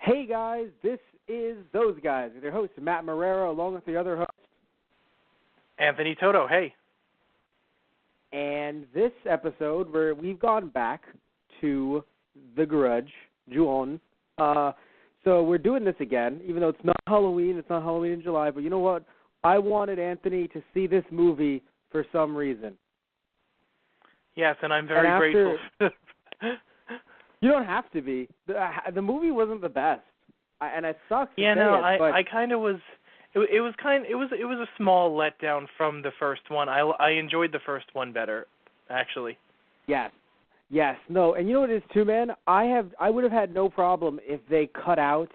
Hey guys, this is Those Guys with your host Matt Marrero along with the other host Anthony Toto. Hey. And this episode where we've gone back to the Grudge, Ju-on. So we're doing this again, even though it's not Halloween in July, but you know what? I wanted Anthony to see this movie for some reason. Yes, and I'm very grateful. You don't have to be. The movie wasn't the best, and it sucks. Yeah, I kind of was. It was a small letdown from the first one. I enjoyed the first one better, actually. Yes, no, and you know what it is too, man. I would have had no problem if they cut out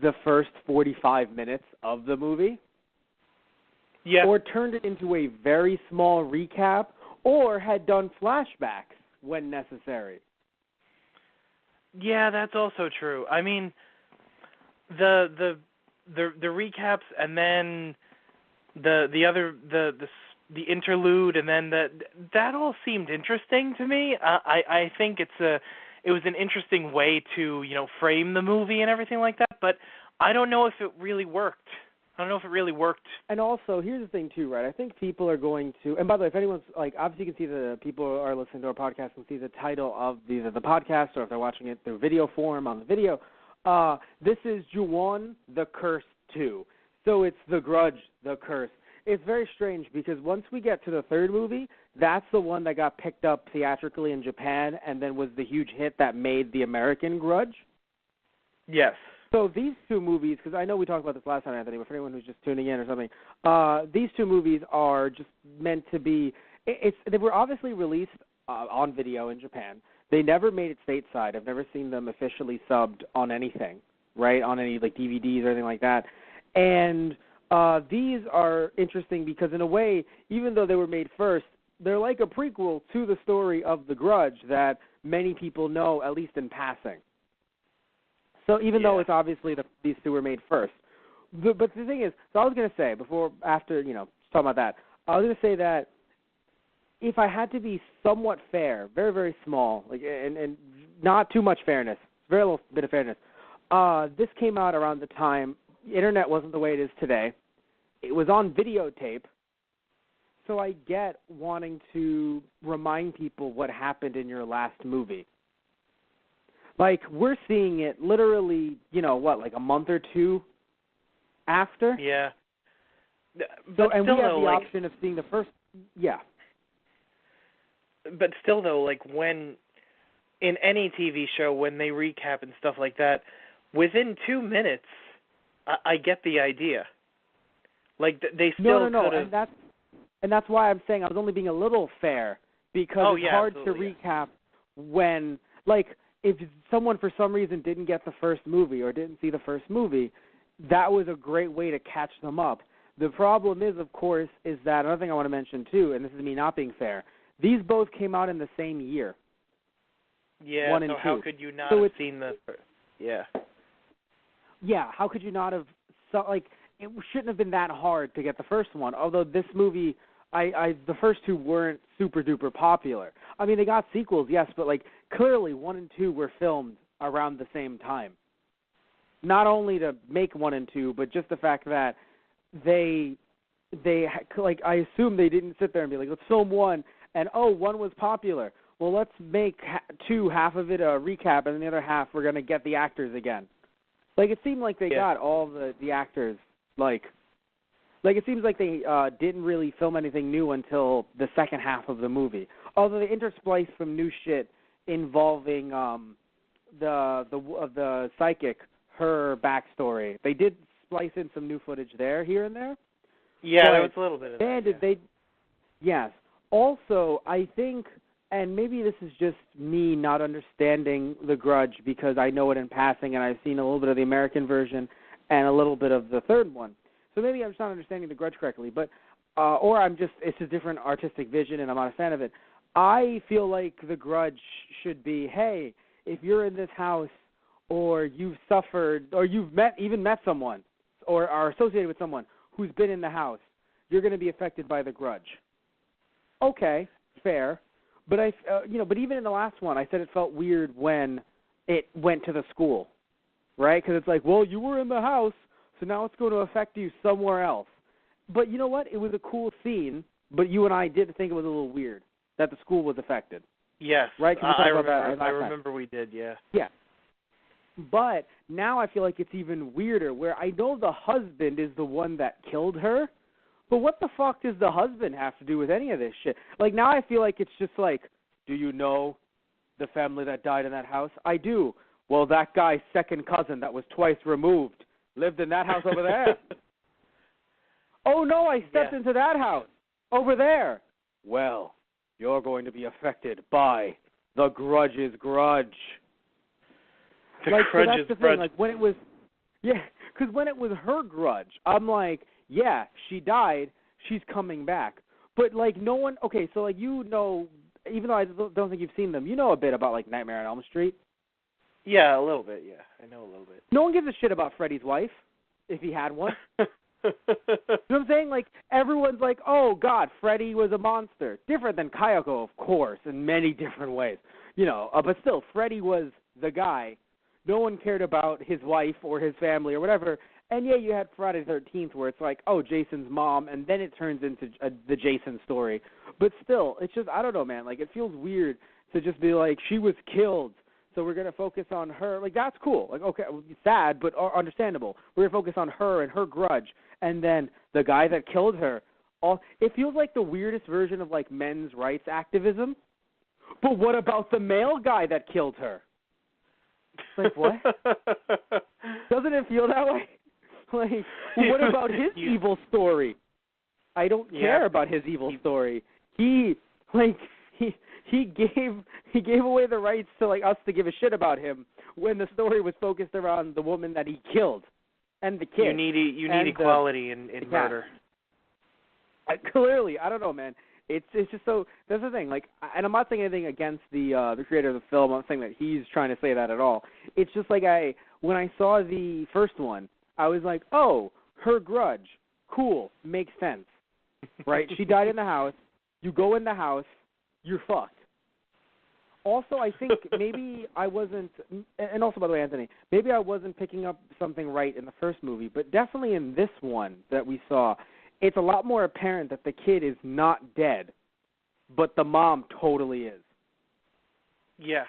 the first 45 minutes of the movie. Yeah. Or turned it into a very small recap, or had done flashbacks when necessary. Yeah, that's also true. I mean, the recaps and then the interlude and then that all seemed interesting to me. I think it was an interesting way to frame the movie and everything like that. But I don't know if it really worked. And also, here's the thing, too, right? I think people are going to... And by the way, if anyone's... obviously you can see the people who are listening to our podcast can see the title of either the podcast or if they're watching it through video form on the video. This is Ju-on, The Curse 2. So it's The Grudge, The Curse. It's very strange because once we get to the third movie, that's the one that got picked up theatrically in Japan and then was the huge hit that made the American Grudge. Yes. So these two movies, because I know we talked about this last time, Anthony, but for anyone who's just tuning in or something, these two movies are just meant to be. They were obviously released on video in Japan. They never made it stateside. I've never seen them officially subbed on anything, right? On any DVDs or anything like that. And these are interesting because in a way, even though they were made first, they're like a prequel to the story of The Grudge that many people know, at least in passing. So even though it's obviously these two were made first. But the thing is, so I was going to say, after talking about that, I was going to say that if I had to be somewhat fair, very, very small, and not too much fairness, very little bit of fairness, this came out around the time, internet wasn't the way it is today. It was on videotape. So I get wanting to remind people what happened in your last movie. We're seeing it literally, a month or two after? Yeah. But and still, we have the option of seeing the first, yeah. But still, though, when, in any TV show, when they recap and stuff like that, within 2 minutes, I get the idea. They still No, and that's why I'm saying I was only being a little fair, because it's hard to recap when, if someone for some reason didn't get the first movie or didn't see the first movie, that was a great way to catch them up. The problem is, of course, is that another thing I want to mention too, and this is me not being fair, these both came out in the same year. Yeah, 1 and 2. How could you not have seen the first? Yeah. Yeah, how could you not have, it shouldn't have been that hard to get the first one, although this movie, the first two weren't super duper popular. I mean, they got sequels, yes, but clearly 1 and 2 were filmed around the same time. Not only to make 1 and 2, but just the fact that they I assume they didn't sit there and be let's film 1, and 1 was popular. Well, let's make 2, half of it a recap, and then the other half we're going to get the actors again. It seemed like they got all the actors, it seems like they didn't really film anything new until the second half of the movie. Although they interspliced some new shit involving the psychic, her backstory. They did splice in some new footage here and there. Yeah, there was a little bit of that. Yes. Also, I think, and maybe this is just me not understanding The Grudge because I know it in passing and I've seen a little bit of the American version and a little bit of the third one. So maybe I'm just not understanding The Grudge correctly, but or it's a different artistic vision and I'm not a fan of it. I feel like The Grudge should be, hey, if you're in this house or you've suffered or you've met someone or are associated with someone who's been in the house, you're going to be affected by The Grudge. Okay, fair. But but even in the last one, I said it felt weird when it went to the school. right? Because it's like, well, you were in the house, so now it's going to affect you somewhere else. But you know what? It was a cool scene, but you and I did think it was a little weird that the school was affected. Yes, right? I remember we did, yeah. Yeah. But now I feel like it's even weirder, where I know the husband is the one that killed her, but what the fuck does the husband have to do with any of this shit? Like, now I feel like it's just like, do you know the family that died in that house? I do. Well, that guy's second cousin that was twice removed lived in that house over there. Oh, no, I stepped into that house over there. Well, you're going to be affected by the Grudge's grudge. The like, Grudge's so that's the grudge. thing. Like, when it was, because when it was her grudge, I'm like, yeah, she died, she's coming back. But, like, no one, okay, so, like, you know, even though I don't think you've seen them, you know a bit about, like, Nightmare on Elm Street. Yeah, a little bit, yeah. I know a little bit. No one gives a shit about Freddy's wife, if he had one. You know what I'm saying? Like, everyone's like, oh, God, Freddy was a monster. Different than Kayako, of course, in many different ways. You know, but still, Freddy was the guy. No one cared about his wife or his family or whatever. And, yeah, you had Friday the 13th where it's like, oh, Jason's mom, and then it turns into the Jason story. But still, it's just, I don't know, man. Like, it feels weird to just be like, she was killed, so we're going to focus on her. Like, that's cool. Like, okay, sad, but understandable. We're going to focus on her and her grudge. And then the guy that killed her, it feels like the weirdest version of, like, men's rights activism. But what about the male guy that killed her? Like, what? Doesn't it feel that way? Like, what about his evil story? I don't care about his evil story. He gave away the rights to, like, us to give a shit about him when the story was focused around the woman that he killed and the kid. You need equality in murder. Clearly, I don't know, man. It's just so, that's the thing, like, and I'm not saying anything against the creator of the film. I'm not saying that he's trying to say that at all. It's just like when I saw the first one, I was like, oh, her grudge, cool, makes sense, right? She died in the house. You go in the house, you're fucked. Also, I think maybe I wasn't, and also, by the way, Anthony, maybe I wasn't picking up something right in the first movie, but definitely in this one that we saw, it's a lot more apparent that the kid is not dead, but the mom totally is. Yeah.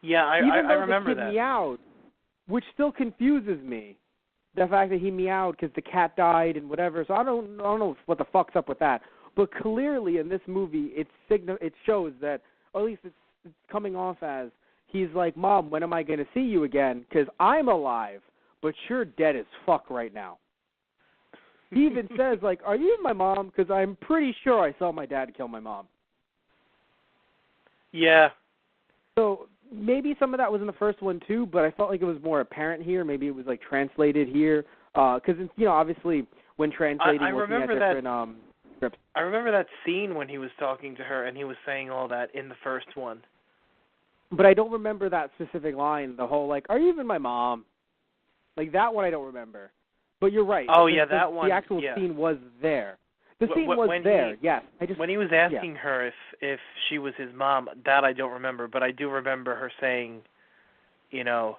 Yeah, I remember the kid that. Meowed, which still confuses me, the fact that he meowed because the cat died and whatever. So I don't know what the fuck's up with that. But clearly in this movie, it shows that, or at least it's coming off as, he's like, Mom, when am I going to see you again? Because I'm alive, but you're dead as fuck right now. He even says, like, are you my mom? Because I'm pretty sure I saw my dad kill my mom. Yeah. So maybe some of that was in the first one too, but I felt like it was more apparent here. Maybe it was, like, translated here. Because, you know, obviously when translating, looking at different scripts. I remember that scene when he was talking to her and he was saying all that in the first one. But I don't remember that specific line, the whole, like, are you even my mom? Like, that one I don't remember. But you're right. Oh, yeah, that one. The actual scene was there. The scene was there, yes. When he was asking her if she was his mom, that I don't remember. But I do remember her saying, you know,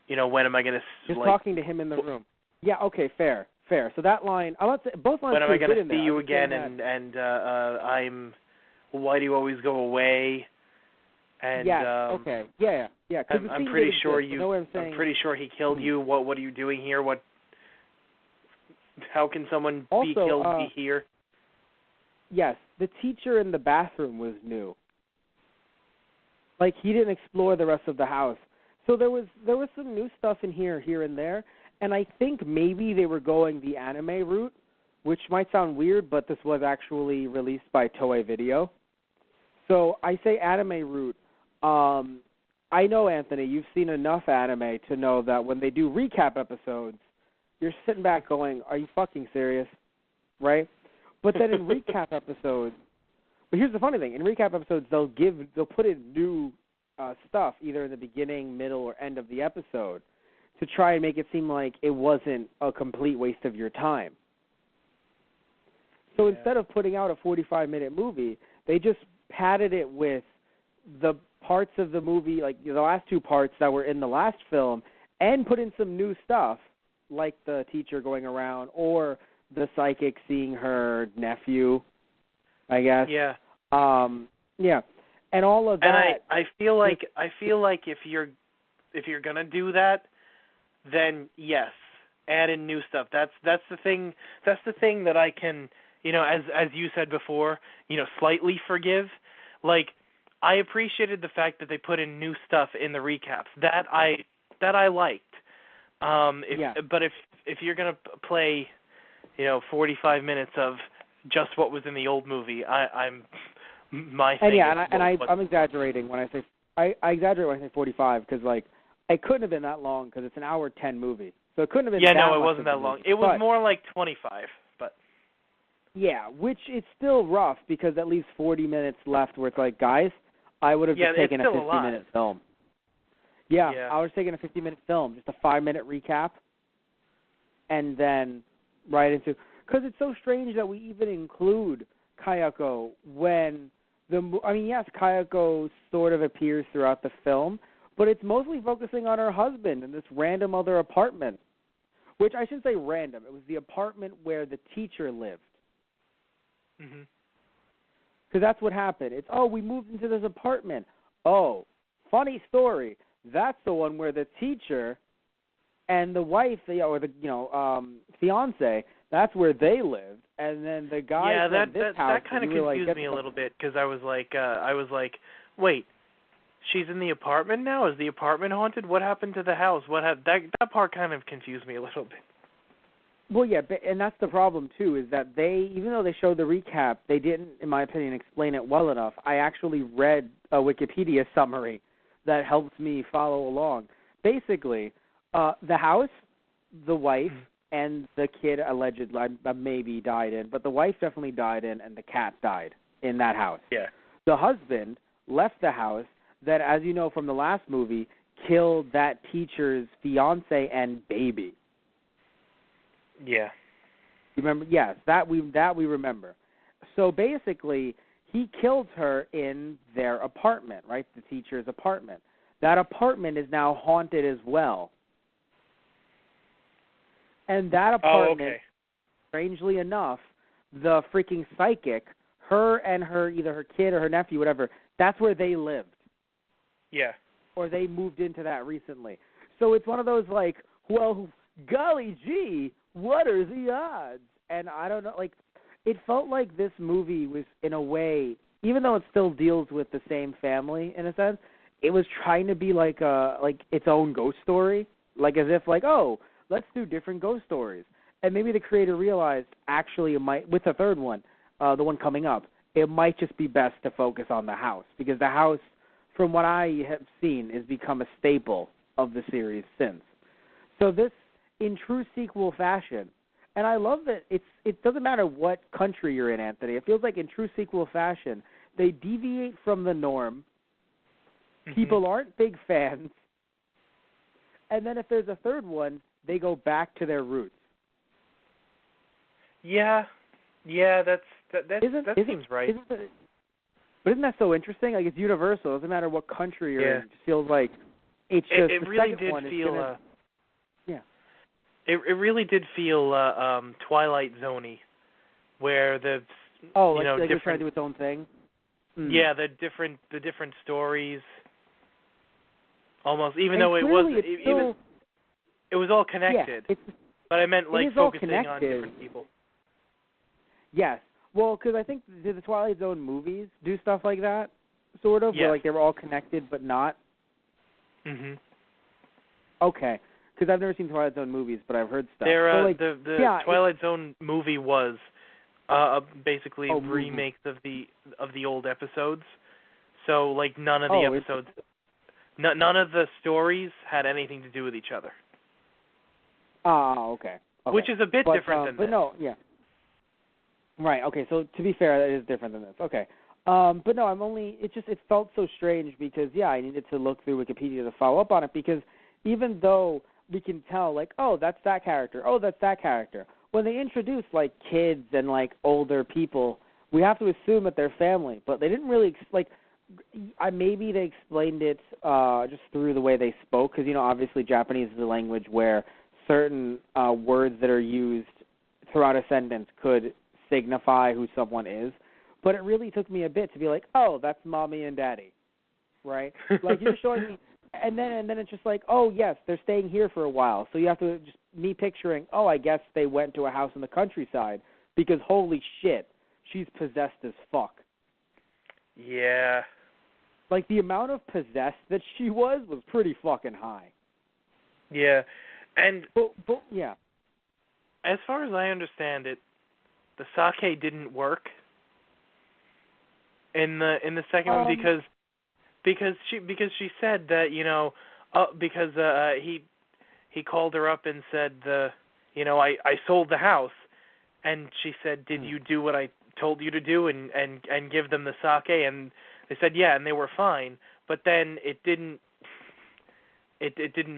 when am I going to... Just talking to him in the room. Yeah, okay, fair. So that line, I'm not saying, both lines. When am I going to see you again? And why do you always go away? And okay, yeah. I'm pretty sure I'm pretty sure he killed you. What are you doing here? How can someone be killed be here? Yes, the teacher in the bathroom was new. Like, he didn't explore the rest of the house. So there was some new stuff in here and there, and I think maybe they were going the anime route, which might sound weird, but this was actually released by Toei Video. So I say anime route. I know, Anthony, you've seen enough anime to know that when they do recap episodes, you're sitting back going, are you fucking serious? Right? But then in recap episodes, but here's the funny thing, in recap episodes, they'll put in new stuff either in the beginning, middle, or end of the episode to try and make it seem like it wasn't a complete waste of your time. So instead of putting out a 45-minute movie, they just padded it with the parts of the movie, like the last two parts that were in the last film, and put in some new stuff, like the teacher going around or the psychic seeing her nephew, I guess. Yeah. Yeah. And all of that. And I feel like if you're gonna do that, then yes, add in new stuff. That's the thing. That's the thing that I can, as you said before, slightly forgive. Like, I appreciated the fact that they put in new stuff in the recaps. That I liked. But if you're gonna play, 45 minutes of just what was in the old movie, I'm my thing. I'm exaggerating when I say I exaggerate when I say 45 because like it couldn't have been that long because it's an hour 10 movie, so it couldn't have been. Yeah, that no, much it wasn't that long. It was more like 25, but. Yeah, which is still rough because at least 40 minutes left where it's like, guys, I would have just taken a 50-minute film. Yeah, I was taking a 50-minute film, just a 5-minute recap, and then right into... Because it's so strange that we even include Kayako when yes, Kayako sort of appears throughout the film, but it's mostly focusing on her husband in this random other apartment, which I shouldn't say random. It was the apartment where the teacher lived. Mhm. Because that's what happened. It's, we moved into this apartment. Oh, funny story. That's the one where the teacher and the wife, or the fiance, that's where they lived. And then the guy from this house. That kind of confused me a little bit because I was like, wait, she's in the apartment now? Is the apartment haunted? What happened to the house? That part kind of confused me a little bit. Well, yeah, and that's the problem, too, is that even though they showed the recap, they didn't, in my opinion, explain it well enough. I actually read a Wikipedia summary that helped me follow along. Basically, the house, the wife, and the kid allegedly maybe died in, but the wife definitely died in, and the cat died in that house. Yeah. The husband left the house that, as you know from the last movie, killed that teacher's fiance and baby. Yeah. You remember? Yes, that we remember. So basically, he killed her in their apartment, right? The teacher's apartment. That apartment is now haunted as well. And that apartment, strangely enough, the freaking psychic, her and either her kid or her nephew, whatever, that's where they lived. Yeah. Or they moved into that recently. So it's one of those like, well, golly gee, what are the odds? And I don't know, like, it felt like this movie was, in a way, even though it still deals with the same family, in a sense, it was trying to be like its own ghost story. Like, as if, like, let's do different ghost stories. And maybe the creator realized, actually, it might, with the third one, the one coming up, it might just be best to focus on the house. Because the house, from what I have seen, has become a staple of the series since. So this, in true sequel fashion, and I love that it doesn't matter what country you're in, Anthony. It feels like in true sequel fashion, they deviate from the norm. Mm-hmm. People aren't big fans. And then if there's a third one, they go back to their roots. Yeah, that seems right. But isn't that so interesting? Like, it's universal. It doesn't matter what country you're in. It just feels like it's just it the really second did one feel. Yeah. It really did feel Twilight Zone-y, where the like different, it's trying to do its own thing. Mm. Yeah, the different stories. Almost, even and though it wasn't, still, it was all connected. Yeah, but I meant like focusing on different people. Yes, well, because I think the Twilight Zone movies do stuff like that, sort of, where like they were all connected but not. Mhm. Okay. Because I've never seen Twilight Zone movies, but I've heard stuff. The Twilight Zone movie was basically remakes of the old episodes. So like none of the episodes, none of the stories had anything to do with each other. Okay. Which is a bit different than this. But no, yeah. Right. Okay. So to be fair, that is different than this. Okay. But no, it felt so strange because I needed to look through Wikipedia to follow up on it because even though we can tell, like, that's that character. That's that character. When they introduce, like, kids and, like, older people, we have to assume that they're family. But they didn't really, maybe they explained it just through the way they spoke, because, obviously Japanese is a language where certain words that are used throughout a sentence could signify who someone is. But it really took me a bit to be like, oh, that's mommy and daddy, right? Like, you're showing me, and then it's just like, oh, yes, they're staying here for a while. So you have to just, me picturing, oh, I guess they went to a house in the countryside, because holy shit, she's possessed as fuck. Yeah. Like, the amount of possessed that she was pretty fucking high. Yeah. And but yeah. As far as I understand it, the sake didn't work in the second one because she said that, because he called her up and said I sold the house, and she said, did you do what I told you to do and give them the sake? And they said yeah, and they were fine. But then it didn't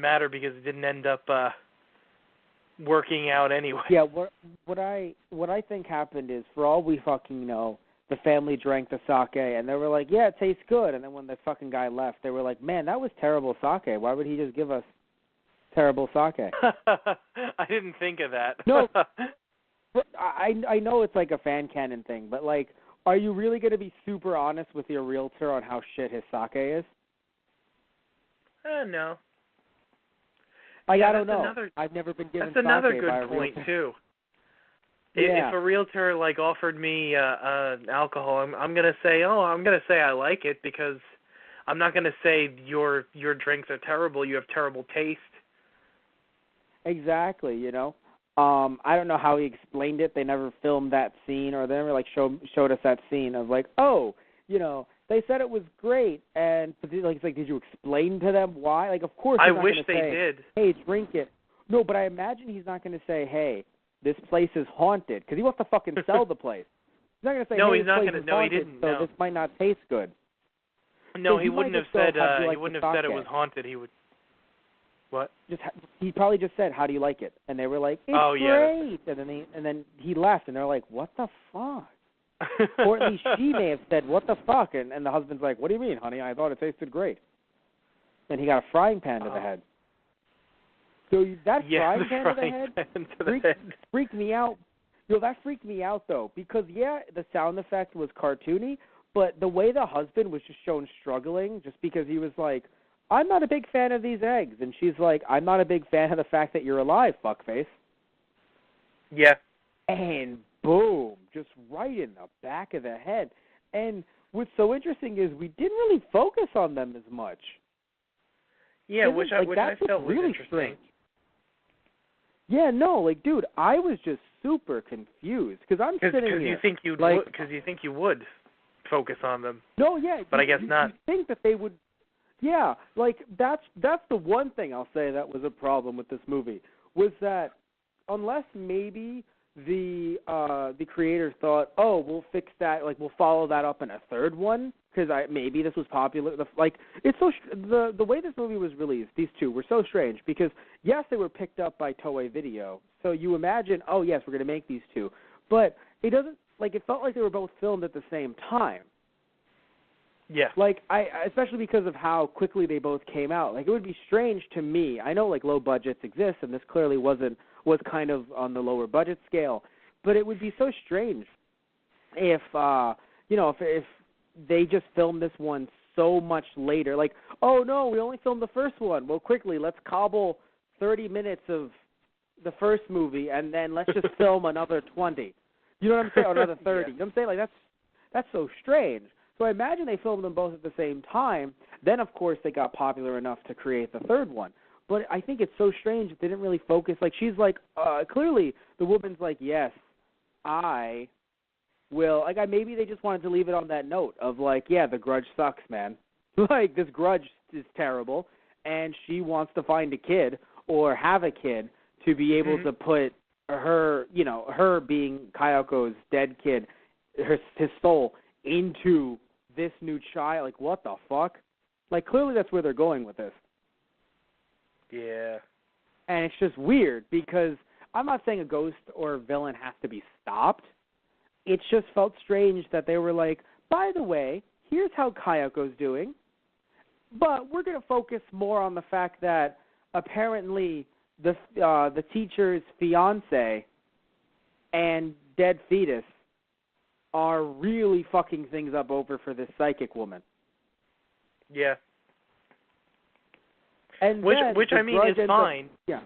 matter because it didn't end up working out anyway. Yeah, what I think happened is, for all we fucking know, the family drank the sake and they were like, yeah, it tastes good. And then when the fucking guy left, they were like, man, that was terrible sake. Why would he just give us terrible sake? I didn't think of that. No, but I know it's like a fan canon thing, but like, are you really going to be super honest with your realtor on how shit his sake is? No. I don't know. I've never been given That's another sake good by a point realtor. too. Yeah. If a realtor offered me alcohol, I'm gonna say I like it, because I'm not gonna say your drinks are terrible. You have terrible taste. Exactly. I don't know how he explained it. They never filmed that scene, or they never showed us that scene of they said it was great, and it's like, did you explain to them why? Like, of course. I wish they did. Hey, drink it. No, but I imagine he's not going to say, hey, this place is haunted, because he wants to fucking sell the place. He's not going to say, no, hey, he's this not place gonna. is No, haunted, he didn't. so No. this might not taste good. No, he wouldn't have said. He wouldn't have said it sake? was haunted. He would. What? He probably just said, how do you like it? And they were like, it's great. And then he left, and they're like, what the fuck? Or at least she may have said, what the fuck? And the husband's like, what do you mean, honey? I thought it tasted great. And he got a frying pan to the head. So that frying pan to the head freaked me out. That freaked me out, though, because, yeah, the sound effect was cartoony, but the way the husband was just shown struggling, just because he was like, I'm not a big fan of these eggs. And she's like, I'm not a big fan of the fact that you're alive, fuckface. Yeah. And boom, just right in the back of the head. And what's so interesting is we didn't really focus on them as much. Yeah, which I felt was really interesting. Strange. Yeah, no, dude, I was just super confused, because I'm sitting here. Because you think you would focus on them. No, yeah. But I guess not. You think that they would. Yeah, that's the one thing I'll say that was a problem with this movie, was that unless maybe the creators thought, oh, we'll fix that, we'll follow that up in a third one, because maybe this was popular. It's so the way this movie was released, these two were so strange, because yes, they were picked up by Toei Video, so you imagine, oh yes, we're going to make these two, but it doesn't it felt like they were both filmed at the same time. Yeah. Especially because of how quickly they both came out. It would be strange to me. I know low budgets exist, and this clearly was kind of on the lower budget scale, but it would be so strange if if they just filmed this one so much later. Oh no, we only filmed the first one. Well, quickly, let's cobble 30 minutes of the first movie, and then let's just film another 20. You know what I'm saying? Or another 30. Yeah. You know what I'm saying? That's so strange. So I imagine they filmed them both at the same time. Then, of course, they got popular enough to create the third one. But I think it's so strange that they didn't really focus. She's clearly the woman's like, yes, I will. Maybe they just wanted to leave it on that note of yeah, the Grudge sucks, man. This Grudge is terrible, and she wants to find a kid or have a kid to be able to put her, her being Kayako's dead kid, his soul, into this new child. What the fuck? Clearly that's where they're going with this. Yeah. And it's just weird, because I'm not saying a ghost or a villain has to be stopped. It just felt strange that they were like, by the way, here's how Kayako's doing, but we're going to focus more on the fact that apparently the teacher's fiance and dead fetus are really fucking things up over for this psychic woman. Yeah. And which I mean is fine. Yeah.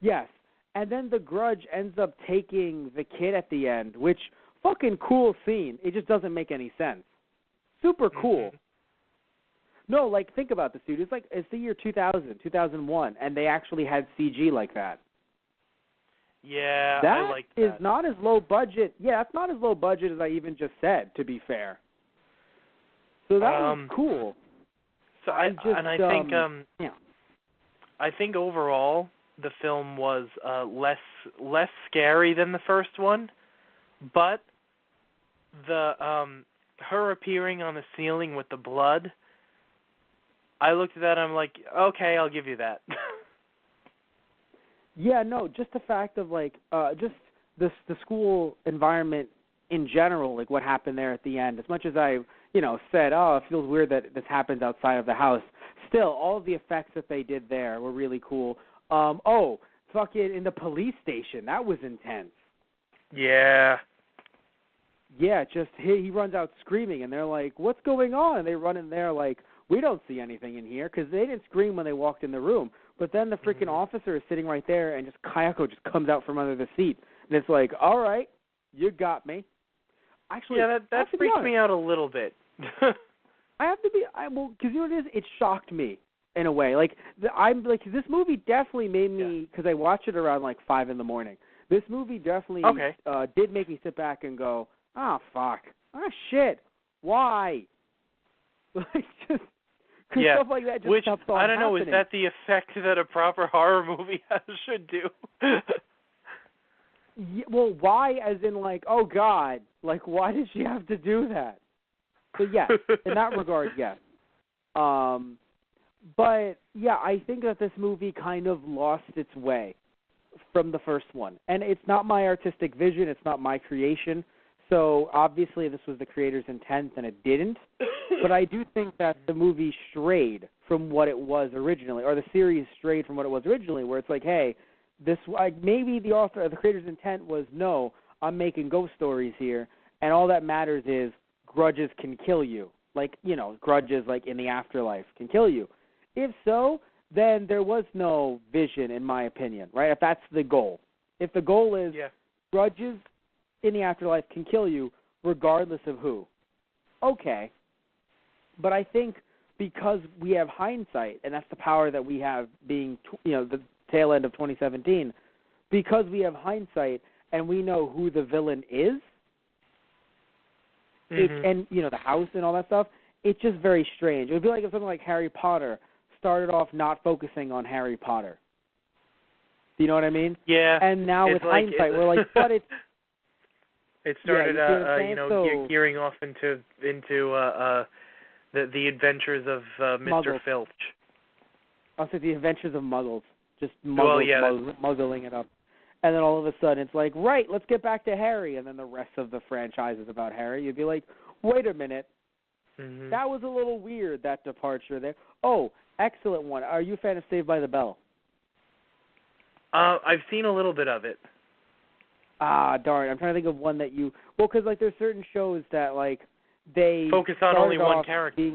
Yes. And then the Grudge ends up taking the kid at the end, which fucking cool scene. It just doesn't make any sense. Super cool. Mm-hmm. No, like, think about this, dude. It's the year 2000, 2001, and they actually had CG like that. Yeah, that I like that. is not as low budget. Yeah, that's not as low budget as I even just said, to be fair. So that was cool. So I think overall the film was less scary than the first one, but the her appearing on the ceiling with the blood, I looked at that and I'm like, okay, I'll give you that. Yeah, no, just the fact of like just the school environment in general, like what happened there at the end. As much as I, said, oh, it feels weird that this happens outside of the house. Still, all of the effects that they did there were really cool. Fucking in the police station, that was intense. Yeah. Yeah, just he runs out screaming, and they're like, "What's going on?" And they run in there like, "We don't see anything in here," because they didn't scream when they walked in the room. But then the freaking officer is sitting right there, and just Kayako just comes out from under the seat, and it's like, "All right, you got me." Actually, yeah, that freaked me out a little bit. I have to be, because you know what it is? It shocked me in a way. Like this movie definitely made me, because I watched it around like 5 a.m. This movie definitely did make me sit back and go, "Ah, fuck, shit, why?" Like just. Yeah, stuff like that just which, kept on I don't know, happening. is that the effect that a proper horror movie should do? Yeah, well, why, as in like, oh God, like why did she have to do that? So yes, in that regard, yes. But yeah, I think that this movie kind of lost its way from the first one. And it's not my artistic vision, it's not my creation. So obviously this was the creator's intent and it didn't. But I do think that the movie strayed from what it was originally, or the series strayed from what it was originally, where it's like, hey, this, like, maybe the author, the creator's intent was, no, I'm making ghost stories here, and all that matters is grudges can kill you. Like, grudges, like, in the afterlife can kill you. If so, then there was no vision, in my opinion, right? If that's the goal. If the goal is grudges in the afterlife can kill you regardless of who, okay. But I think because we have hindsight, and that's the power that we have being, the tail end of 2017, because we have hindsight and we know who the villain is, and, the house and all that stuff, it's just very strange. It would be like if something like Harry Potter started off not focusing on Harry Potter. Do you know what I mean? Yeah. And now with hindsight, we're like, but it's... It started, gearing off into the adventures of Mr. Muggles. Filch. I'll say the adventures of Muggles. Just Muggles, muggling it up. And then all of a sudden it's like, right, let's get back to Harry. And then the rest of the franchise is about Harry. You'd be like, wait a minute. That was a little weird, that departure there. Oh, excellent one. Are you a fan of Saved by the Bell? I've seen a little bit of it. Ah, darn. I'm trying to think of one that you... Well, because, like, there's certain shows that, like, they... Focus on only one character.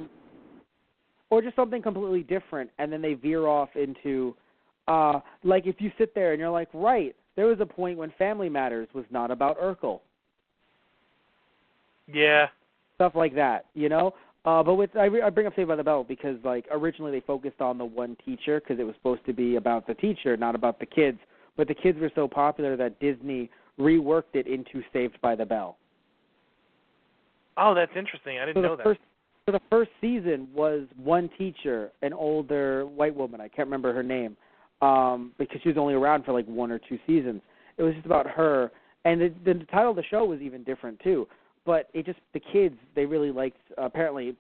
Or just something completely different, and then they veer off into... like, if you sit there and you're like, right, there was a point when Family Matters was not about Urkel. Yeah. Stuff like that, But I bring up Saved by the Bell because, like, originally they focused on the one teacher because it was supposed to be about the teacher, not about the kids. But the kids were so popular that Disney reworked it into Saved by the Bell. Oh, that's interesting. I didn't know that. So the first season was one teacher, an older white woman. I can't remember her name because she was only around for like 1 or 2 seasons. It was just about her. And the title of the show was even different, too. But the kids, they really liked, apparently,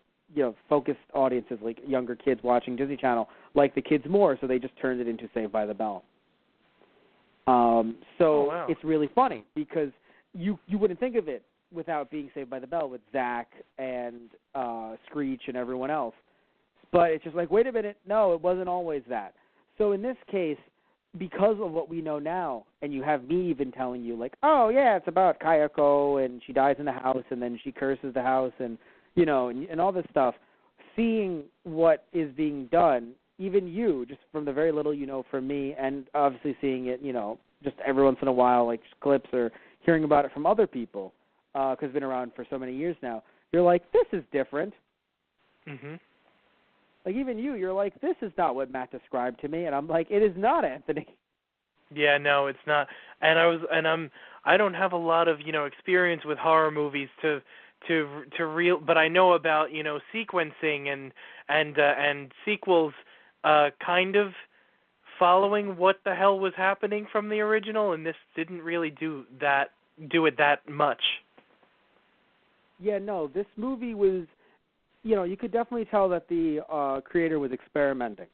focused audiences, like younger kids watching Disney Channel, liked the kids more, so they just turned it into Saved by the Bell. It's really funny because you wouldn't think of it. without being Saved by the Bell with Zach and Screech and everyone else. But it's just like, wait a minute, no, it wasn't always that. So in this case, because of what we know now, and you have me even telling you, like, oh, yeah, it's about Kayako, and she dies in the house, and then she curses the house, and, you know, and all this stuff, seeing what is being done, even you, just from the very little you know from me, and obviously seeing it, you know, just every once in a while, like clips or hearing about it from other people, because it's been around for so many years now, you're like, this is different. Mhm. Like, even you're like, this is not what Matt described to me, and I'm like, it is not, Anthony. Yeah, no, it's not. And I don't have a lot of, experience with horror movies to real, but I know about, sequencing and sequels kind of following what the hell was happening from the original, and this didn't really do it that much. Yeah, no, this movie was, you could definitely tell that the creator was experimenting.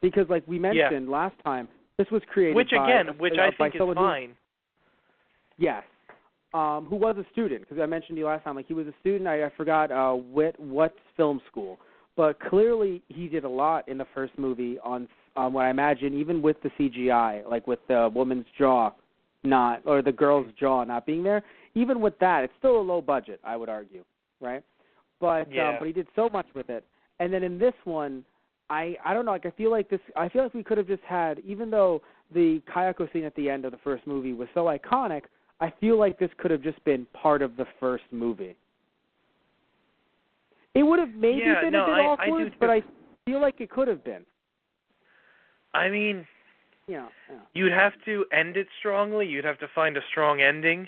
Because, like we mentioned last time, this was created which I think is fine. Yes. Who was a student, because I mentioned to you last time, like he was a student, I forgot what film school. But clearly he did a lot in the first movie on what I imagine, even with the CGI, like with the woman's jaw or the girl's jaw not being there. Even with that, it's still a low budget, I would argue, right? But but he did so much with it. And then in this one, I don't know, like I feel like we could have just had, even though the Kayako scene at the end of the first movie was so iconic, I feel like this could have just been part of the first movie. It would have maybe been a bit awkward, but I feel like it could have been. I mean, you'd have to end it strongly. You'd have to find a strong ending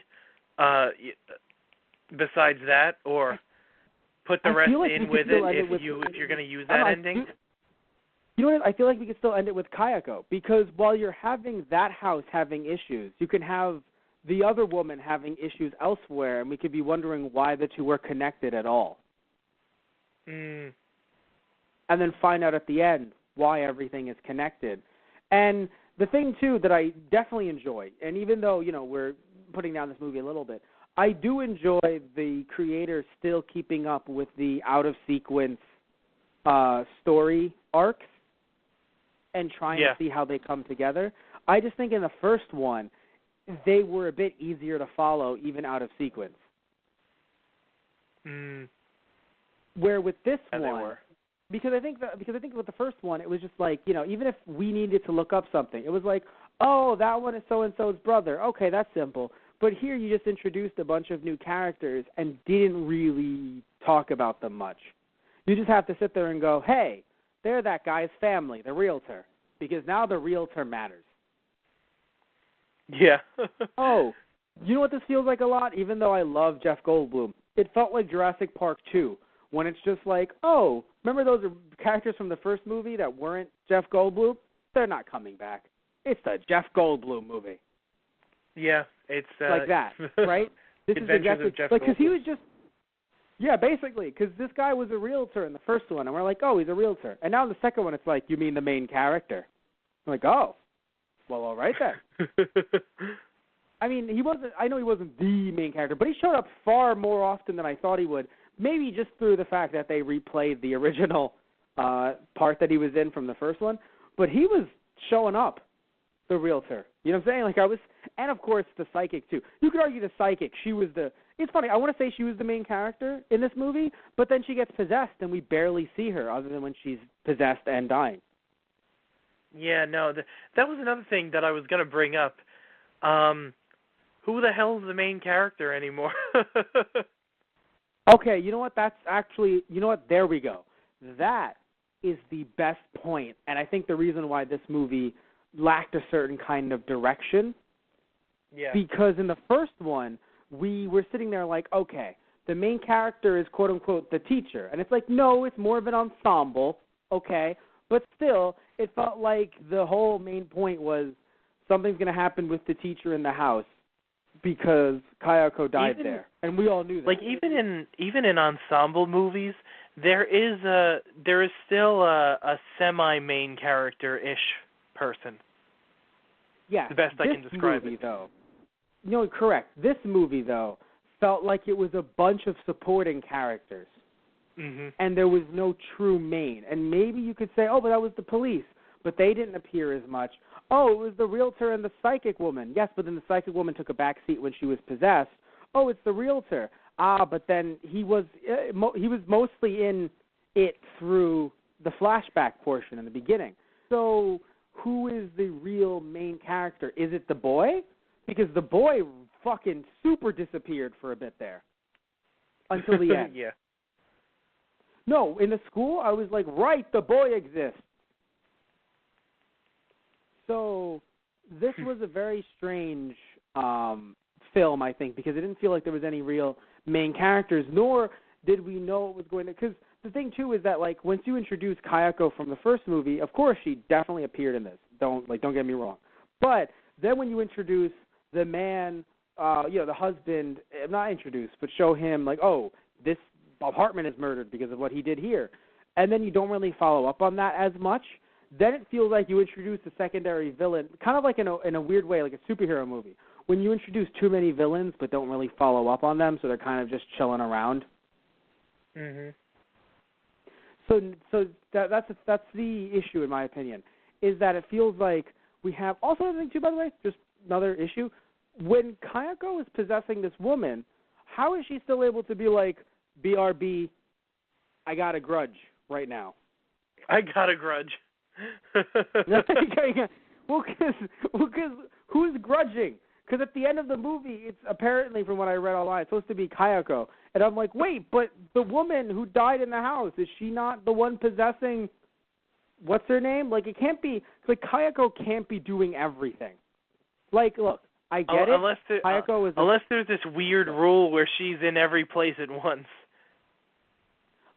besides that, or put the rest in with it if you're going to use that ending. You know what? I feel like we could still end it with Kayako, because while you're having that house having issues, you can have the other woman having issues elsewhere, and we could be wondering why the two were connected at all. Mm. And then find out at the end why everything is connected. And the thing, too, that I definitely enjoy, and even though, we're putting down this movie a little bit, I do enjoy the creator still keeping up with the out-of-sequence story arcs and trying to see how they come together. I just think in the first one, they were a bit easier to follow, even out of sequence. Mm. Where with this one, because I think with the first one, it was just like, even if we needed to look up something, it was like, oh, that one is so-and-so's brother. Okay, that's simple. But here you just introduced a bunch of new characters and didn't really talk about them much. You just have to sit there and go, hey, they're that guy's family, the realtor, because now the realtor matters. Yeah. Oh, you know what this feels like a lot? Even though I love Jeff Goldblum, it felt like Jurassic Park 2, when it's just like, oh, remember those characters from the first movie that weren't Jeff Goldblum? They're not coming back. It's the Jeff Goldblum movie. Yeah, it's like that, right? This Adventures is exactly of Jeff because he Goldblum. was just, yeah, basically, because this guy was a realtor in the first one, and we're like, oh, he's a realtor, and now in the second one, it's like, you mean the main character? I'm like, oh, well, all right then. I mean, I know he wasn't the main character, but he showed up far more often than I thought he would. Maybe just through the fact that they replayed the original part that he was in from the first one, but he was showing up, the realtor. You know what I'm saying? And of course the psychic too. You could argue the psychic. It's funny. I want to say she was the main character in this movie, but then she gets possessed, and we barely see her other than when she's possessed and dying. Yeah, no, that was another thing that I was going to bring up. Who the hell is the main character anymore? Okay, you know what? There we go. That is the best point, and I think the reason why this movie lacked a certain kind of direction. Yeah. Because in the first one, we were sitting there like, okay, the main character is quote-unquote the teacher. And it's like, no, it's more of an ensemble, okay? But still, it felt like the whole main point was something's going to happen with the teacher in the house because Kayako died there. And we all knew that. Like, even in ensemble movies, there is still a semi-main character-ish person. Yeah, the best I can describe movie, it. Though, correct. This movie, though, felt like it was a bunch of supporting characters. Mm-hmm. And there was no true main. And maybe you could say, oh, but that was the police. But they didn't appear as much. Oh, it was the realtor and the psychic woman. Yes, but then the psychic woman took a back seat when she was possessed. Oh, it's the realtor. But then he was mostly in it through the flashback portion in the beginning. So who is the real main character? Is it the boy? Because the boy fucking super disappeared for a bit there until the end. Yeah. No, in the school, I was like, right, the boy exists. So this was a very strange film, I think, because it didn't feel like there was any real main characters, nor did we know it was going to. Because the thing too is that like once you introduce Kayako from the first movie, of course she definitely appeared in this. Don't get me wrong. But then when you introduce the man, the husband, not introduce, but show him like, oh, this apartment is murdered because of what he did here, and then you don't really follow up on that as much. Then it feels like you introduce a secondary villain, kind of like in a weird way, like a superhero movie. When you introduce too many villains but don't really follow up on them, so they're kind of just chilling around. Mhm. So that's the issue in my opinion, is that it feels like we have also another thing too, by the way, just another issue. When Kayako is possessing this woman, how is she still able to be like, BRB, I got a grudge right now? I got a grudge. Well, because who's grudging? Because at the end of the movie, it's apparently, from what I read online, it's supposed to be Kayako. And I'm like, wait, but the woman who died in the house, is she not the one possessing, what's her name? Like, it can't be, like, Kayako can't be doing everything. Like, look, I get it. Unless there's this weird rule where she's in every place at once.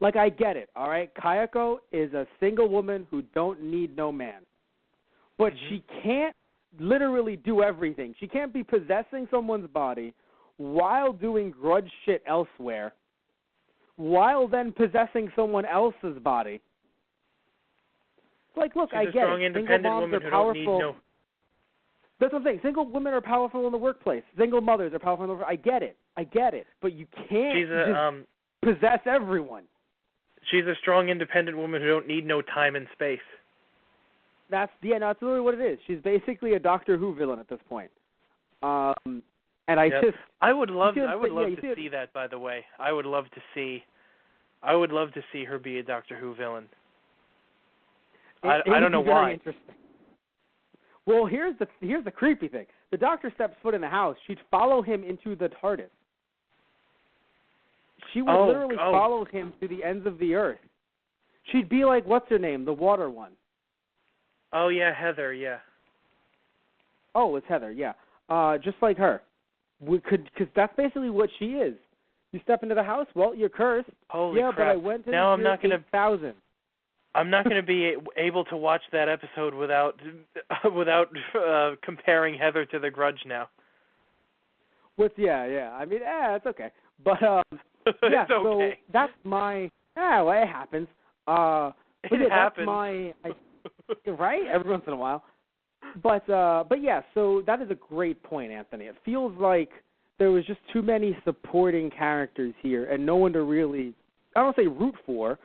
Like, I get it, all right? Kayako is a single woman who don't need no man. But she can't literally do everything. She can't be possessing someone's body while doing grudge shit elsewhere, while then possessing someone else's body. Like, look, She's I a get strong, it. independent Single moms woman are who powerful. don't need no... That's what I'm saying. Single women are powerful in the workplace. Single mothers are powerful in the workplace. I get it. But you can't just possess everyone. She's a strong, independent woman who don't need no time and space. That's literally what it is. She's basically a Doctor Who villain at this point. And I would love to see that, by the way. I would love to see her be a Doctor Who villain. I don't know why. Interesting. Well, here's the creepy thing. The Doctor steps foot in the house. She'd follow him into the TARDIS. She would literally follow him to the ends of the earth. She'd be like, what's her name, the water one? Oh, yeah, Heather, yeah. Oh, it's Heather, yeah. Just like her. Because that's basically what she is. You step into the house, well, you're cursed. Holy crap. But I went to now the 8,000. I'm not going to be able to watch that episode without comparing Heather to the Grudge now. Yeah. I mean, it's okay. But, it's okay. So that's my... well, it happens. It happens. Right? Every once in a while. But yeah, so that is a great point, Anthony. It feels like there was just too many supporting characters here and no one to really, I don't want to say root for,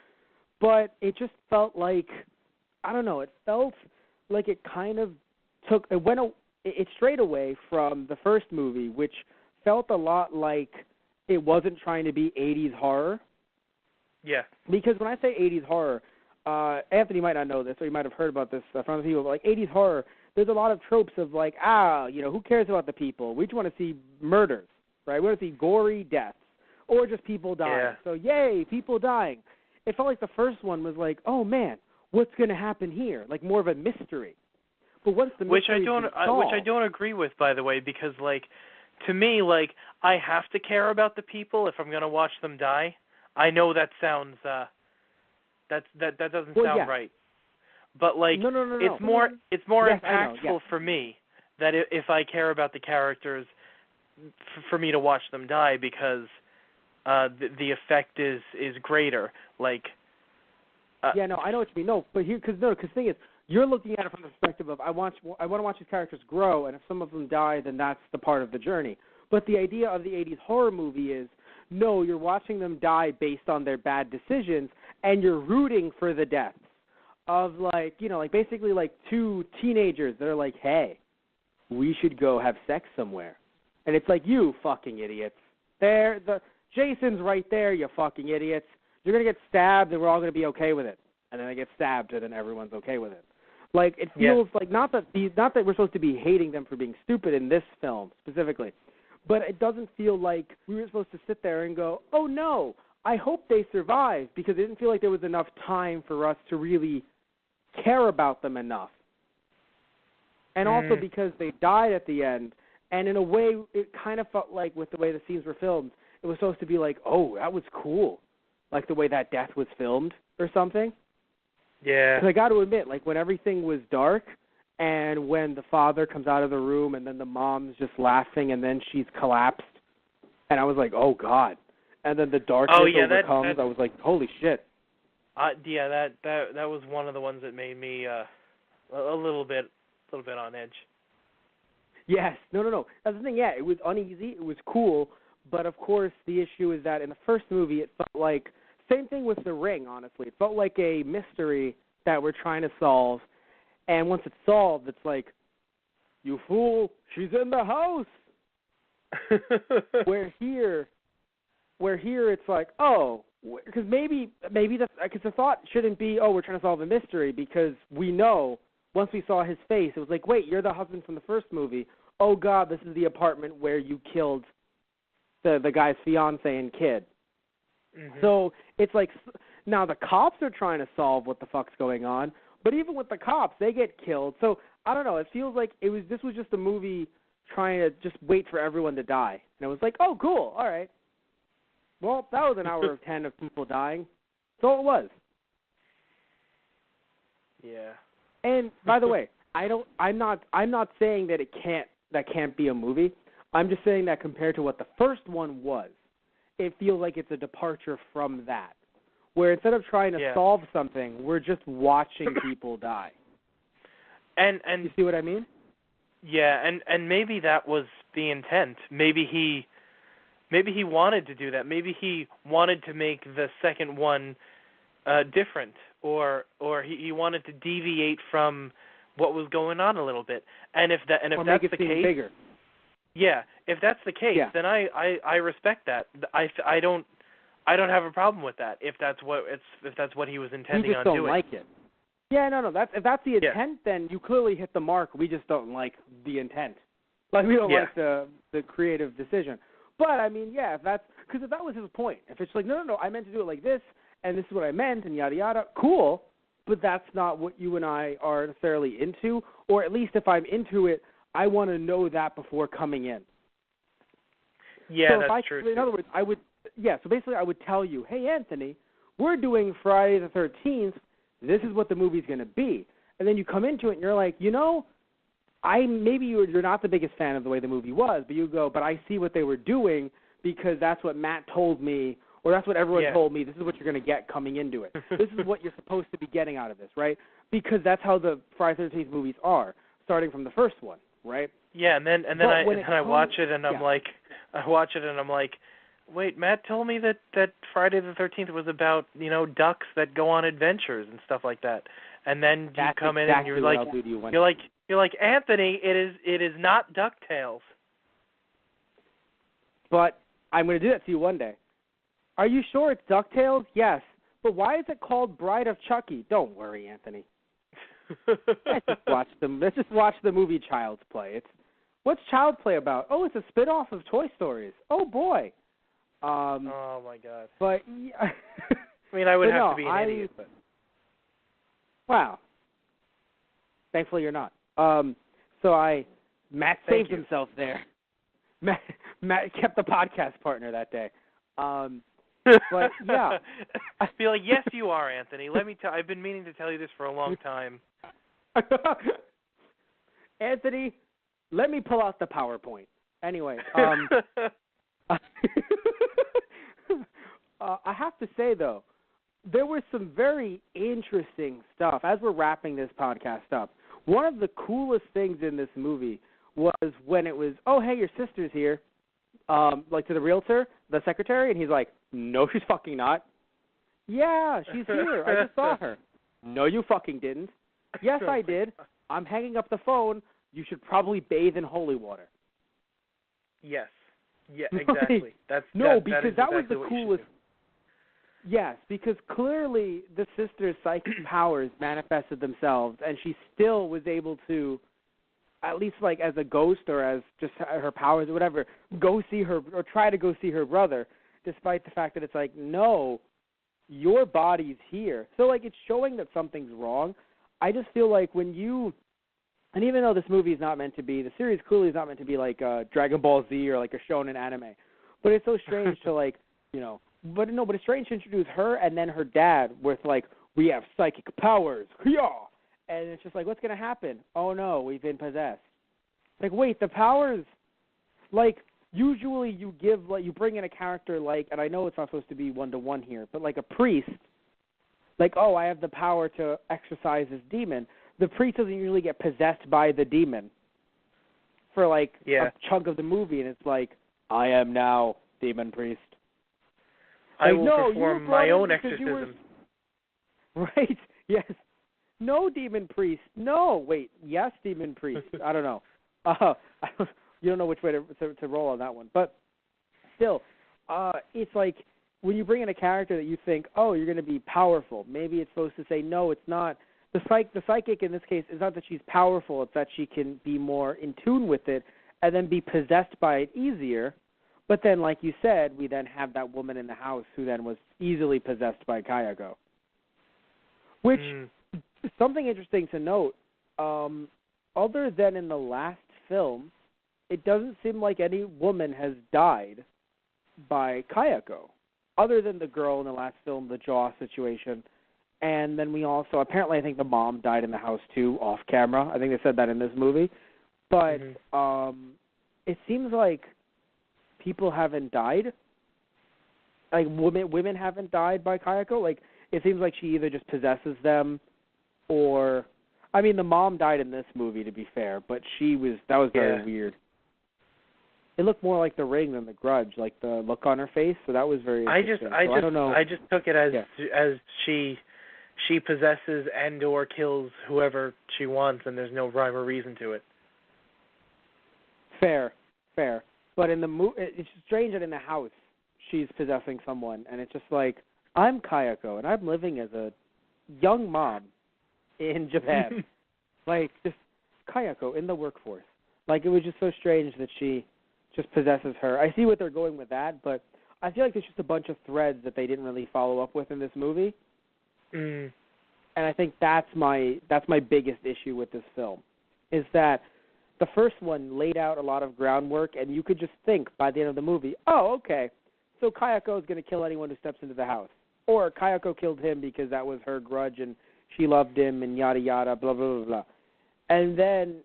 but it just felt like, I don't know, it felt like it kind of it strayed away from the first movie, which felt a lot like it wasn't trying to be 80s horror. Yeah. Because when I say 80s horror, Anthony might not know this, or you might have heard about this from other people, but like 80s horror, there's a lot of tropes of like, who cares about the people? We just want to see murders, right? We want to see gory deaths, or just people dying. Yeah. So, yay, people dying. It felt like the first one was like, oh, man, what's going to happen here? Like more of a mystery. But once the mystery which I don't agree with, by the way, because, like, to me, like, I have to care about the people if I'm going to watch them die. I know that sounds, that doesn't sound right. But, like, no. It's more impactful for me that if I care about the characters, for me to watch them die, because the effect is greater. Like, I know what you mean. No, but because the thing is, you're looking at it from the perspective of I want to watch these characters grow, and if some of them die, then that's the part of the journey. But the idea of the 80s horror movie is, no, you're watching them die based on their bad decisions, and you're rooting for the deaths of, like, you know, like basically like two teenagers that are like, hey, we should go have sex somewhere. And it's like, you fucking idiots. Jason's right there, you fucking idiots. You're going to get stabbed, and we're all going to be okay with it. And then they get stabbed, and then everyone's okay with it. Like, it feels like, not that we're supposed to be hating them for being stupid in this film specifically, but it doesn't feel like we were supposed to sit there and go, oh, no, I hope they survive, because it didn't feel like there was enough time for us to really care about them enough. And also because they died at the end, and in a way, it kind of felt like, with the way the scenes were filmed, it was supposed to be like, oh, that was cool, like the way that death was filmed or something. Yeah. Because I got to admit, like, when everything was dark, and when the father comes out of the room, and then the mom's just laughing, and then she's collapsed, and I was like, oh, God. And then the darkness overcomes. I was like, holy shit. That was one of the ones that made me a little bit on edge. Yes. No. That's the thing, yeah. It was uneasy. It was cool. But, of course, the issue is that in the first movie, it felt like, same thing with The Ring, honestly. It felt like a mystery that we're trying to solve. And once it's solved, it's like, you fool, she's in the house. Where here it's like, oh, because maybe because the thought shouldn't be, oh, we're trying to solve a mystery, because we know once we saw his face, it was like, wait, you're the husband from the first movie. Oh, God, this is the apartment where you killed the guy's fiance and kid. Mm-hmm. So it's like, now the cops are trying to solve what the fuck's going on, but even with the cops, they get killed. So I don't know. It feels like this was just a movie trying to just wait for everyone to die, and it was like, oh, cool, all right. Well, that was an hour of 10 of people dying. So it was. Yeah. And by the way, I'm not saying that that can't be a movie. I'm just saying that compared to what the first one was, it feels like it's a departure from that. Where instead of trying to solve something, we're just watching people die. And you see what I mean? Yeah, and maybe that was the intent. Maybe he wanted to do that. Maybe he wanted to make the second one different, or he wanted to deviate from what was going on a little bit. And if that's the case, bigger. Yeah, if that's the case, then I respect that. I don't have a problem with that. If that's what he was intending on doing. We just don't like it. Yeah, no. If that's the intent, then you clearly hit the mark. We just don't like the intent. Like, we don't like the creative decision. But I mean, if that was his point. If it's like, no, I meant to do it like this, and this is what I meant, and yada yada, cool. But that's not what you and I are necessarily into. Or at least if I'm into it, I want to know that before coming in. Yeah, that's true. In other words, so basically I would tell you, hey, Anthony, we're doing Friday the 13th. This is what the movie's going to be. And then you come into it and you're like, maybe you're not the biggest fan of the way the movie was, but you go, but I see what they were doing because that's what Matt told me, or that's what everyone told me. This is what you're going to get coming into it. This is what you're supposed to be getting out of this, right? Because that's how the Friday the 13th movies are, starting from the first one, right? Yeah, and then I watch it and I'm like, wait, Matt told me that Friday the 13th was about, ducks that go on adventures and stuff like that. And then you come in and you're like, Anthony, it is not DuckTales. But I'm going to do that to you one day. Are you sure it's DuckTales? Yes. But why is it called Bride of Chucky? Don't worry, Anthony. Let's just watch the movie Child's Play. What's Child's Play about? Oh, it's a spin-off of Toy Stories. Oh, boy. Oh, my God. But, I mean, I would have to be an idiot. But. Wow. Thankfully, you're not. Matt saved himself there. Matt kept the podcast partner that day. But, yeah. I feel like, yes, you are, Anthony. I've been meaning to tell you this for a long time. Anthony, let me pull out the PowerPoint. Anyway, I have to say, though, there was some very interesting stuff. As we're wrapping this podcast up, one of the coolest things in this movie was when it was, oh, hey, your sister's here. like to the realtor, the secretary, and he's like, no, she's fucking not. Yeah, she's here. I just saw her. No, you fucking didn't. Yes, I did. I'm hanging up the phone. You should probably bathe in holy water. Yes. Yeah, exactly. Because exactly that was the coolest. Yes, because clearly the sister's psychic powers manifested themselves, and she still was able to, at least like as a ghost or as just her powers or whatever, go see her or try to go see her brother, despite the fact that it's like, no, your body's here. So like it's showing that something's wrong. I just feel like when you, and even though this movie is not meant to be, the series clearly is not meant to be like Dragon Ball Z or like a shonen anime, but it's so strange to like, but it's strange to introduce her and then her dad with like, we have psychic powers, yeah, and it's just like, what's gonna happen? Oh no, we've been possessed. Like, wait, the powers, like usually you bring in a character like, and I know it's not supposed to be 1-to-1 here, but like a priest, like, oh, I have the power to exorcise this demon. The priest doesn't usually get possessed by the demon for like a chunk of the movie, and it's like, I am now demon priest. I will perform my own exorcism. Right? Yes. No, demon priest. No. Wait. Yes, demon priest. I don't know. You don't know which way to roll on that one, but still, it's like when you bring in a character that you think, oh, you're going to be powerful. Maybe it's supposed to say, no, it's not. The psychic in this case is not that she's powerful; it's that she can be more in tune with it and then be possessed by it easier. But then, like you said, we then have that woman in the house who then was easily possessed by Kayako. Which, something interesting to note, other than in the last film, it doesn't seem like any woman has died by Kayako, other than the girl in the last film, the Jaw situation. And then we also, apparently I think the mom died in the house too, off camera. I think they said that in this movie. But it seems like people haven't died. Like women haven't died by Kayako. Like it seems like she either just possesses them, or, I mean, the mom died in this movie to be fair, but that was very weird. It looked more like The Ring than The Grudge, like the look on her face. So that was very interesting. I don't know. I just took it as she possesses and or kills whoever she wants, and there's no rhyme or reason to it. Fair. But in the it's strange that in the house she's possessing someone, and it's just like, I'm Kayako, and I'm living as a young mom in Japan. Like, just Kayako in the workforce. Like, it was just so strange that she just possesses her. I see what they're going with that, but I feel like there's just a bunch of threads that they didn't really follow up with in this movie. And I think that's my biggest issue with this film, is that the first one laid out a lot of groundwork, and you could just think by the end of the movie, oh, okay, so Kayako is going to kill anyone who steps into the house. Or Kayako killed him because that was her grudge and she loved him and yada yada, blah, blah, blah, blah. And then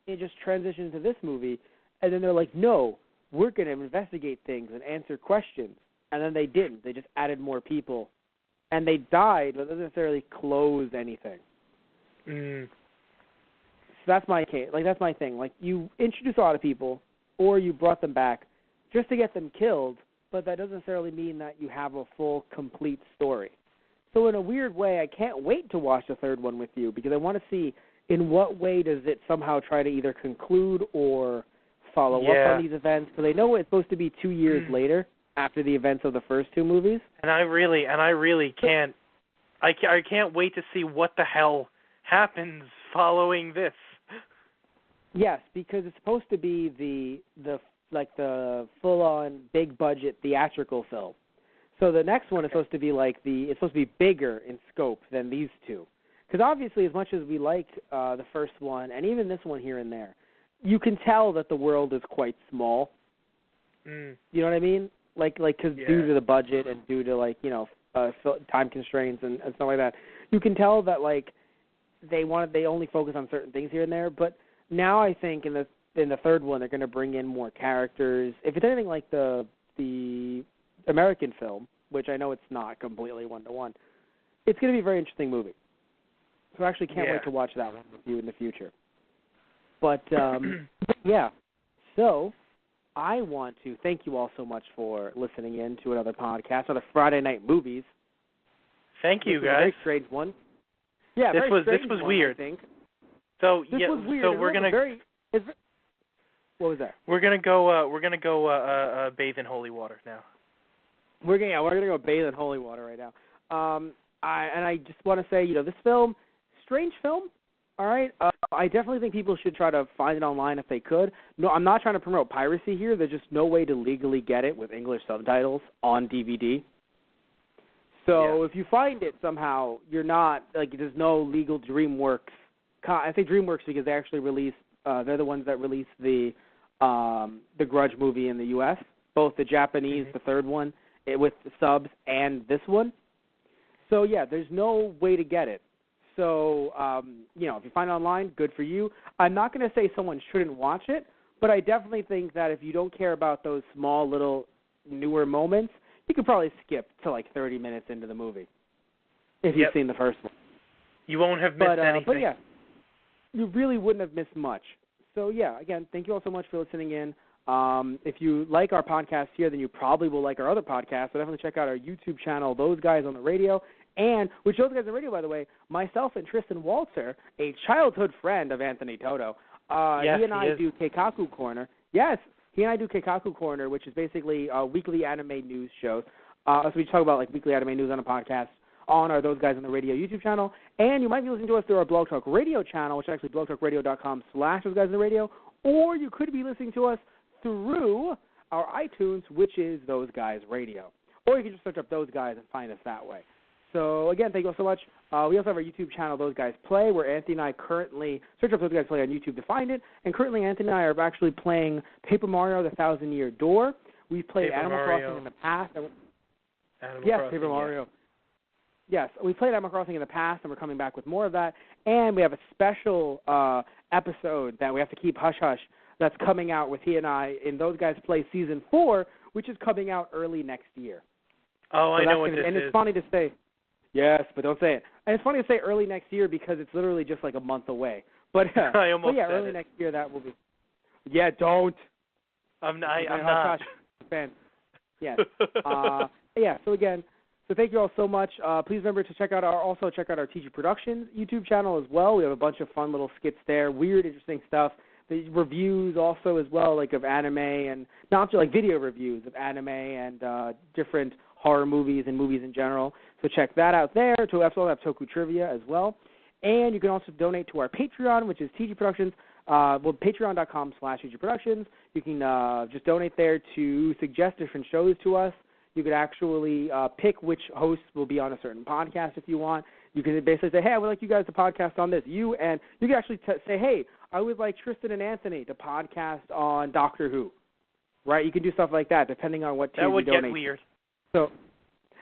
it just transitioned to this movie, and then they're like, no, we're going to investigate things and answer questions. And then they didn't. They just added more people. And they died, but doesn't necessarily close anything. So that's my case. Like, that's my thing. Like, you introduce a lot of people, or you brought them back just to get them killed, but that doesn't necessarily mean that you have a full, complete story. So in a weird way, I can't wait to watch the third one with you, because I want to see in what way does it somehow try to either conclude or follow up on these events. Because I know it's supposed to be 2 years later after the events of the first two movies. And I really can't. I can't wait to see what the hell happens following this. Yes, because it's supposed to be the full-on big-budget theatrical film. So the next one is supposed to be it's supposed to be bigger in scope than these two. Because obviously, as much as we liked the first one, and even this one here and there, you can tell that the world is quite small. You know what I mean? Because due to the budget and due to time constraints and stuff like that, you can tell that they only focus on certain things here and there. But now I think in the third one they're going to bring in more characters. If it's anything like the American film, which I know it's not completely 1-to-1, it's going to be a very interesting movie. So I actually can't wait to watch that one with you in the future. But yeah, so I want to thank you all so much for listening in to another podcast, another Friday Night Movies. Thank you, This was guys. a very strange one. Yeah, this was one, weird. I think. So this was weird. So we're gonna. What was that? We're gonna go bathe in holy water now. We're gonna go bathe in holy water right now. I just want to say, this film, strange film. All right. I definitely think people should try to find it online if they could. No, I'm not trying to promote piracy here. There's just no way to legally get it with English subtitles on DVD. So if you find it somehow, you're not, there's no legal DreamWorks. I say DreamWorks because they actually release, they're the ones that release the Grudge movie in the U.S., both the Japanese, the third one, with the subs, and this one. So, yeah, there's no way to get it. So, if you find it online, good for you. I'm not going to say someone shouldn't watch it, but I definitely think that if you don't care about those small little newer moments, you could probably skip to 30 minutes into the movie if you've seen the first one. You won't have missed anything. But, yeah, you really wouldn't have missed much. So, yeah, again, thank you all so much for listening in. If you like our podcast here, then you probably will like our other podcasts. So definitely check out our YouTube channel, Those Guys on the Radio. And with Those Guys on the Radio, by the way, myself and Tristan Walter, a childhood friend of Anthony Toto, he and I do Keikaku Corner. Yes, he and I do Keikaku Corner, which is basically a weekly anime news show. So we talk about weekly anime news on a podcast on our Those Guys on the Radio YouTube channel. And you might be listening to us through our Blog Talk Radio channel, which is actually blogtalkradio.com/Those Guys on the Radio. Or you could be listening to us through our iTunes, which is Those Guys Radio. Or you can just search up Those Guys and find us that way. So, again, thank you all so much. We also have our YouTube channel, Those Guys Play, where Anthony and I currently search up Those Guys Play on YouTube to find it. And currently, Anthony and I are actually playing Paper Mario, The Thousand-Year Door. We've played Animal Crossing in the past. Paper Mario. Yes, we played Animal Crossing in the past, and we're coming back with more of that. And we have a special episode that we have to keep hush-hush that's coming out with he and I in Those Guys Play Season 4, which is coming out early next year. Oh, I know what this is. And it's funny to say. Yes, but don't say it. And it's funny to say early next year because it's literally just a month away. But, I almost said early it. next year that will be. Yeah, don't. I'm not. Fan. Yes. So again, thank you all so much. Please remember to check out our TG Productions YouTube channel as well. We have a bunch of fun little skits there, weird, interesting stuff. The reviews also as well, of anime and not just video reviews of anime and different horror movies and movies in general. So check that out there. We also have Toku Trivia as well. And you can also donate to our Patreon, which is TG Productions. Patreon.com/TG Productions. You can just donate there to suggest different shows to us. You could actually pick which hosts will be on a certain podcast if you want. You can basically say, hey, I would like you guys to podcast on this. You can actually say, hey, I would like Tristan and Anthony to podcast on Doctor Who. Right? You can do stuff like that depending on what tier you donate. That would get weird. So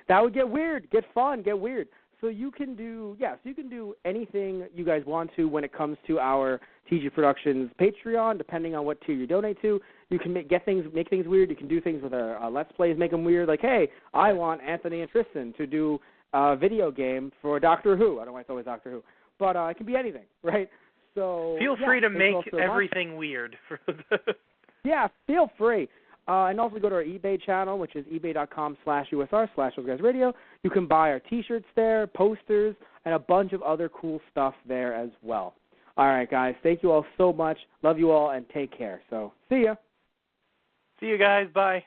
that would get weird, get fun, get weird. So you can do anything you guys want to when it comes to our TG Productions Patreon, depending on what tier you donate to. You can make things weird. You can do things with our Let's Plays, make them weird. Hey, I want Anthony and Tristan to do a video game for Doctor Who. I don't know why it's always Doctor Who, but it can be anything, right? So feel free to make everything weird. Yeah, feel free. And also go to our eBay channel, which is ebay.com/USR/ThoseGuysRadio. You can buy our T-shirts there, posters, and a bunch of other cool stuff there as well. All right, guys. Thank you all so much. Love you all, and take care. So, see ya. See you guys. Bye.